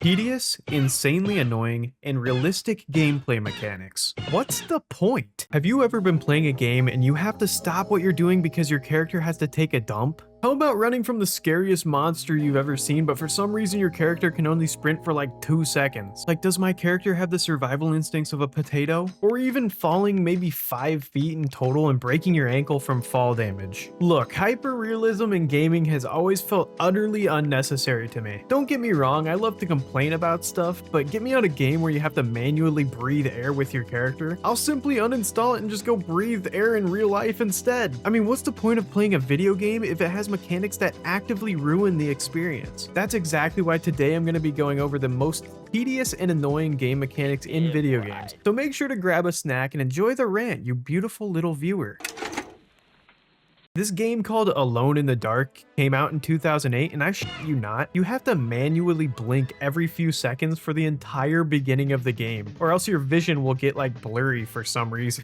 Tedious, insanely annoying, and realistic gameplay mechanics. What's the point? Have you ever been playing a game and you have to stop what you're doing because your character has to take a dump? How about running from the scariest monster you've ever seen, but for some reason your character can only sprint for like 2 seconds? Like, does my character have the survival instincts of a potato? Or even falling maybe 5 feet in total and breaking your ankle from fall damage? Look, hyper-realism in gaming has always felt utterly unnecessary to me. Don't get me wrong, I love to complain about stuff, but get me out a game where you have to manually breathe air with your character. I'll simply uninstall it and just go breathe air in real life instead. I mean, what's the point of playing a video game if it has mechanics that actively ruin the experience? That's exactly why today I'm going to be going over the most tedious and annoying game mechanics in video games. So make sure to grab a snack and enjoy the rant, you beautiful little viewer. This game called Alone in the Dark came out in 2008, and I shit you not, you have to manually blink every few seconds for the entire beginning of the game, or else your vision will get like blurry for some reason.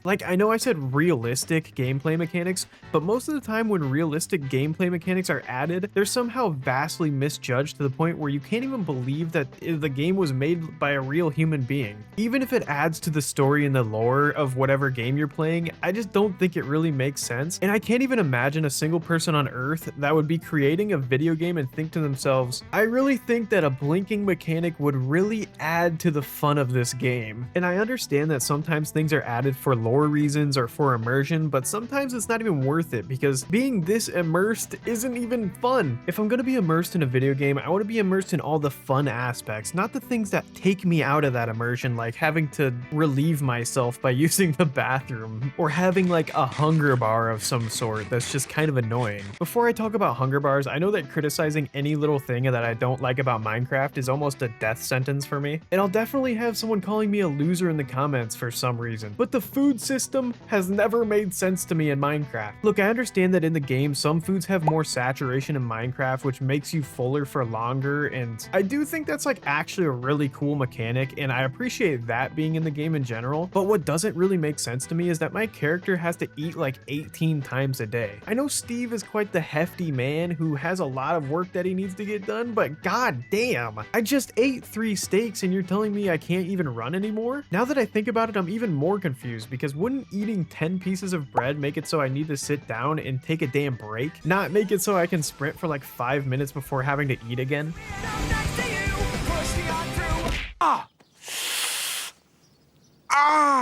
Like, I know I said realistic gameplay mechanics, but most of the time when realistic gameplay mechanics are added, they're somehow vastly misjudged to the point where you can't even believe that the game was made by a real human being. Even if it adds to the story and the lore of whatever game you're playing, I just don't think it really makes sense, and I can't even imagine a single person on Earth that would be creating a video game and think to themselves, I really think that a blinking mechanic would really add to the fun of this game. And I understand that sometimes things are added for lore reasons or for immersion, but sometimes it's not even worth it because being this immersed isn't even fun. If I'm gonna be immersed in a video game, I want to be immersed in all the fun aspects, not the things that take me out of that immersion, like having to relieve myself by using the bathroom or having like a hunger bar of some sort that's just kind of annoying. Before I talk about hunger bars, I know that criticizing any little thing that I don't like about Minecraft is almost a death sentence for me, and I'll definitely have someone calling me a loser in the comments for some reason, but the food system has never made sense to me in Minecraft. Look, I understand that in the game some foods have more saturation in Minecraft, which makes you fuller for longer, and I do think that's like actually a really cool mechanic, and I appreciate that being in the game in general, but what doesn't really make sense to me is that my character has to eat like 18 times a day. I know Steve is quite the hefty man who has a lot of work that he needs to get done, but god damn, I just ate 3 steaks and you're telling me I can't even run anymore? Now that I think about it, I'm even more confused because wouldn't eating 10 pieces of bread make it so I need to sit down and take a damn break? Not make it so I can sprint for like 5 minutes before having to eat again?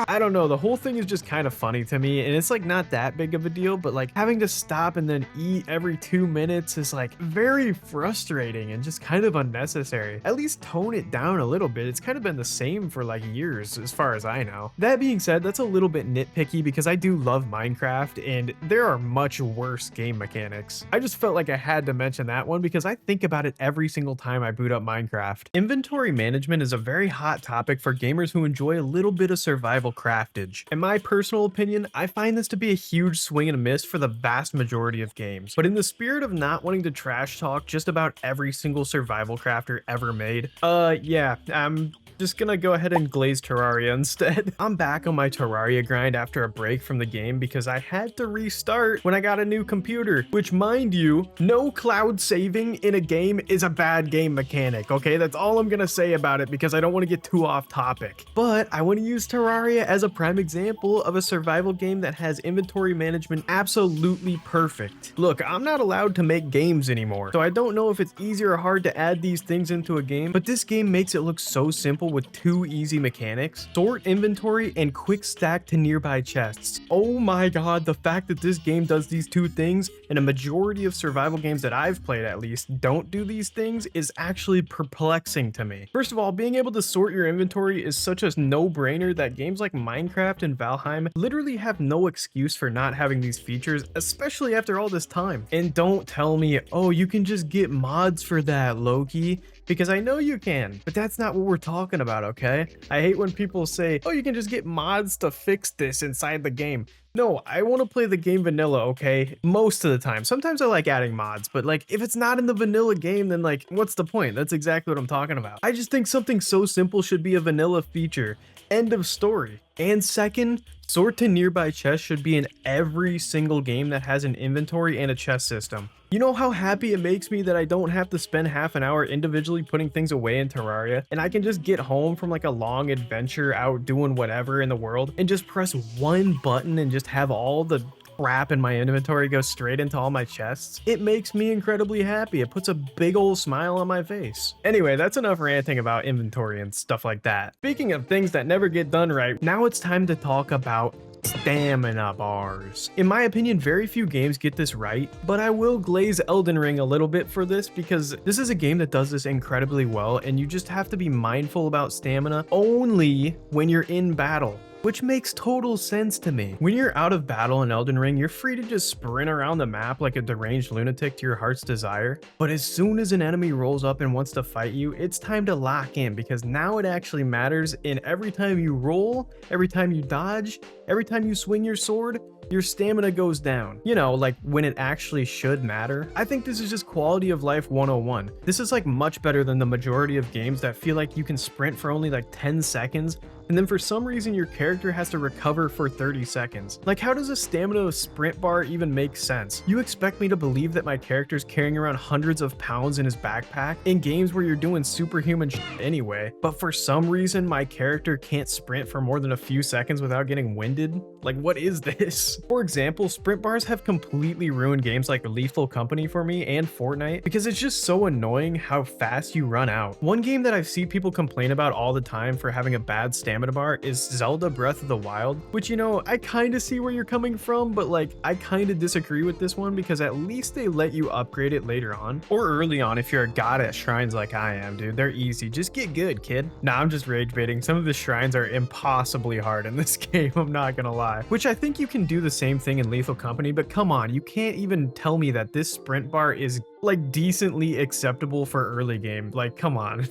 I don't know, the whole thing is just kind of funny to me, and it's like not that big of a deal, but like having to stop and then eat every 2 minutes is like very frustrating and just kind of unnecessary. At least tone it down a little bit. It's kind of been the same for like years as far as I know. That being said, that's a little bit nitpicky because I do love Minecraft and there are much worse game mechanics. I just felt like I had to mention that one because I think about it every single time I boot up Minecraft. Inventory management is a very hot topic for gamers who enjoy a little bit of survival craftage. In my personal opinion, I find this to be a huge swing and a miss for the vast majority of games. But in the spirit of not wanting to trash talk just about every single survival crafter ever made, yeah, I'm just gonna go ahead and glaze Terraria instead. I'm back on my Terraria grind after a break from the game because I had to restart when I got a new computer, which mind you, no cloud saving in a game is a bad game mechanic, okay? That's all I'm gonna say about it because I don't want to get too off topic. But I want to use Terraria as a prime example of a survival game that has inventory management absolutely perfect. Look, I'm not allowed to make games anymore, so I don't know if it's easy or hard to add these things into a game, but this game makes it look so simple with 2 easy mechanics: sort inventory and quick stack to nearby chests. Oh my god, the fact that this game does these 2 things and a majority of survival games that I've played at least don't do these things is actually perplexing to me. First of all, being able to sort your inventory is such a no-brainer that games like Minecraft and Valheim literally have no excuse for not having these features, especially after all this time. And don't tell me, oh, you can just get mods for that, Loki, because I know you can, but that's not what we're talking about, okay? I hate when people say, oh, you can just get mods to fix this inside the game. No, I want to play the game vanilla, okay? Most of the time. Sometimes I like adding mods, but like if it's not in the vanilla game, then like what's the point? That's exactly what I'm talking about. I just think something so simple should be a vanilla feature. End of story. And second, sort to nearby chests should be in every single game that has an inventory and a chest system. You know how happy it makes me that I don't have to spend half an hour individually putting things away in Terraria, and I can just get home from like a long adventure out doing whatever in the world and just press one button and just have all the crap in my inventory go straight into all my chests. It makes me incredibly happy. It puts a big old smile on my face. Anyway, that's enough ranting about inventory and stuff like that. Speaking of things that never get done right, now it's time to talk about stamina bars. In my opinion, very few games get this right, but I will glaze Elden Ring a little bit for this because this is a game that does this incredibly well, and you just have to be mindful about stamina only when you're in battle, which makes total sense to me. When you're out of battle in Elden Ring, you're free to just sprint around the map like a deranged lunatic to your heart's desire. But as soon as an enemy rolls up and wants to fight you, it's time to lock in, because now it actually matters. And every time you roll, every time you dodge, every time you swing your sword, your stamina goes down. You know, like when it actually should matter. I think this is just quality of life 101. This is like much better than the majority of games that feel like you can sprint for only like 10 seconds, and then for some reason your character has to recover for 30 seconds. Like, how does a stamina sprint bar even make sense? You expect me to believe that my character's carrying around hundreds of pounds in his backpack in games where you're doing superhuman shit anyway, but for some reason my character can't sprint for more than a few seconds without getting winded? Like, what is this? For example, sprint bars have completely ruined games like Lethal Company for me and Fortnite because it's just so annoying how fast you run out. One game that I've seen people complain about all the time for having a bad stamina bar is Zelda Breath of the Wild, which, you know, I kind of see where you're coming from, but like, I kind of disagree with this one because at least they let you upgrade it later on, or early on if you're a god at shrines like I am, dude. They're easy. Just get good, kid. Nah, I'm just rage baiting. Some of the shrines are impossibly hard in this game, I'm not gonna lie. Which I think you can do the same thing in Lethal Company, but come on, you can't even tell me that this sprint bar is like decently acceptable for early game. Like, come on.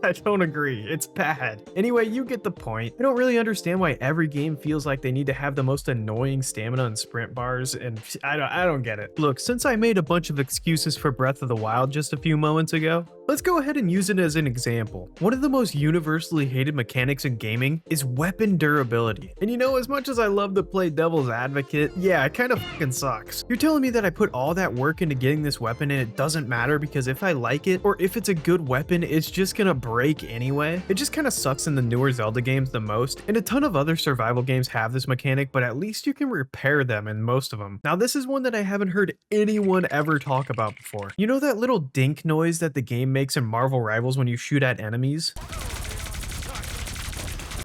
I don't agree. It's bad. Anyway, you get the point. I don't really understand why every game feels like they need to have the most annoying stamina and sprint bars, and I don't get it. Look, since I made a bunch of excuses for Breath of the Wild just a few moments ago, let's go ahead and use it as an example. One of the most universally hated mechanics in gaming is weapon durability. And you know, as much as I love to play devil's advocate, yeah, it kind of fucking sucks. You're telling me that I put all that work into getting this weapon and it doesn't matter because if I like it, or if it's a good weapon, it's just gonna break anyway? It just kind of sucks in the newer Zelda games the most, and a ton of other survival games have this mechanic, but at least you can repair them in most of them. Now, this is one that I haven't heard anyone ever talk about before. You know that little dink noise that the game makes in Marvel Rivals when you shoot at enemies?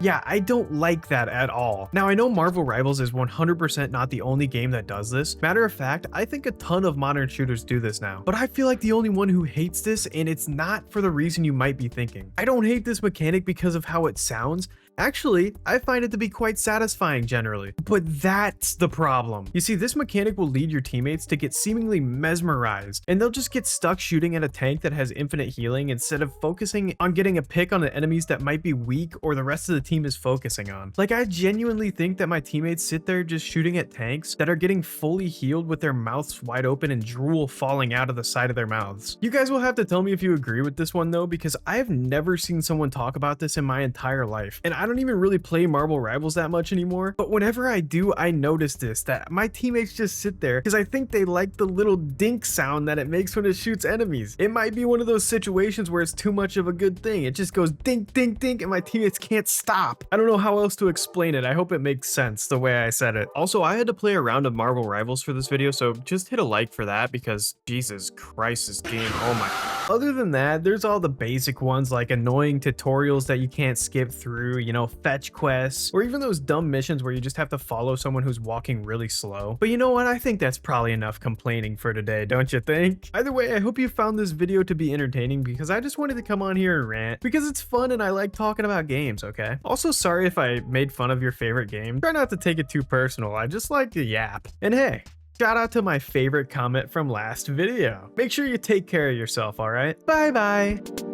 Yeah, I don't like that at all. Now, I know Marvel Rivals is 100% not the only game that does this. Matter of fact, I think a ton of modern shooters do this now. But I feel like the only one who hates this, and it's not for the reason you might be thinking. I don't hate this mechanic because of how it sounds. Actually, I find it to be quite satisfying generally, but that's the problem. You see, this mechanic will lead your teammates to get seemingly mesmerized, and they'll just get stuck shooting at a tank that has infinite healing instead of focusing on getting a pick on the enemies that might be weak or the rest of the team is focusing on. Like, I genuinely think that my teammates sit there just shooting at tanks that are getting fully healed with their mouths wide open and drool falling out of the side of their mouths. You guys will have to tell me if you agree with this one though, because I've never seen someone talk about this in my entire life, and I don't even really play Marvel Rivals that much anymore, but whenever I do, I notice this, that my teammates just sit there because I think they like the little dink sound that it makes when it shoots enemies. It might be one of those situations where it's too much of a good thing. It just goes dink, dink, dink, and my teammates can't stop. I don't know how else to explain it. I hope it makes sense the way I said it. Also, I had to play a round of Marvel Rivals for this video, so just hit a like for that because Jesus Christ, this game, oh my. Other than that, there's all the basic ones like annoying tutorials that you can't skip through, you know, fetch quests, or even those dumb missions where you just have to follow someone who's walking really slow. But you know what? I think that's probably enough complaining for today, don't you think? Either way, I hope you found this video to be entertaining because I just wanted to come on here and rant because it's fun and I like talking about games, okay? Also, sorry if I made fun of your favorite game. Try not to take it too personal. I just like to yap. And hey, shout out to my favorite comment from last video. Make sure you take care of yourself, all right? Bye bye.